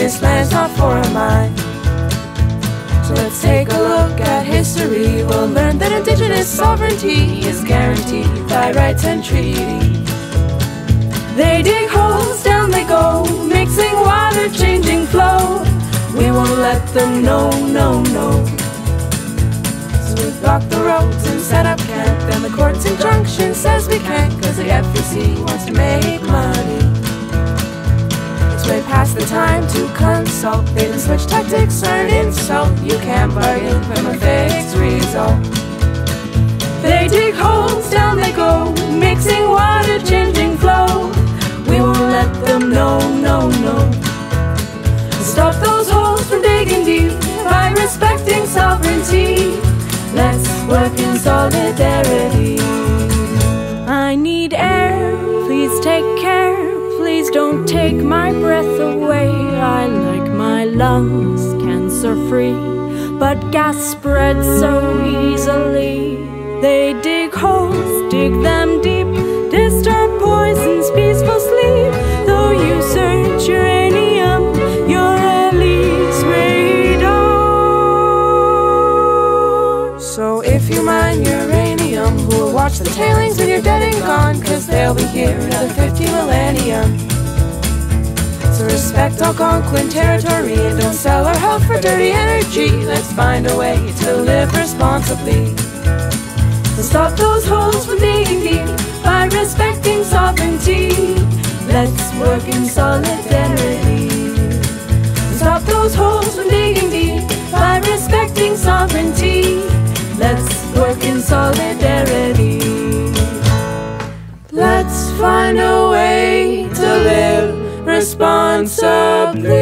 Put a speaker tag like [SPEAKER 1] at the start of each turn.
[SPEAKER 1] this land's not for a mine. So let's take a look at history. We'll learn that Indigenous sovereignty is guaranteed by rights and treaty. They dig holes, down they go, mixing water, changing flow. We won't let them know, no, no. So we block the roads and set up camp. Then the court's injunction says we can't, cause the FEC wants to make money. It's way past the time to consult. They done switch tactics are an insult. You can't bargain from a fixed result. They dig holes, down they go, mixing water, changing flow. We won't let them know, no, no. Stop those holes from digging deep by respecting sovereignty. Let's work in solidarity. I need air, please take care. Please don't take my breath away. I like my lungs cancer-free, but gas spreads so easily. They dig holes, dig them deep, disturb poisons, peaceful sleep. Though you search uranium, you're at least radar. So if you mine uranium, who'll watch the tailings when you're dead and gone? Cause they'll be here another 50 millennium. So respect Algonquin territory and don't sell our health for dirty energy. Let's find a way to live responsibly. Stop those holes from digging deep by respecting sovereignty. Let's work in solidarity. Stop those holes from digging deep by respecting sovereignty. Let's work in solidarity. Let's find a way to live responsibly.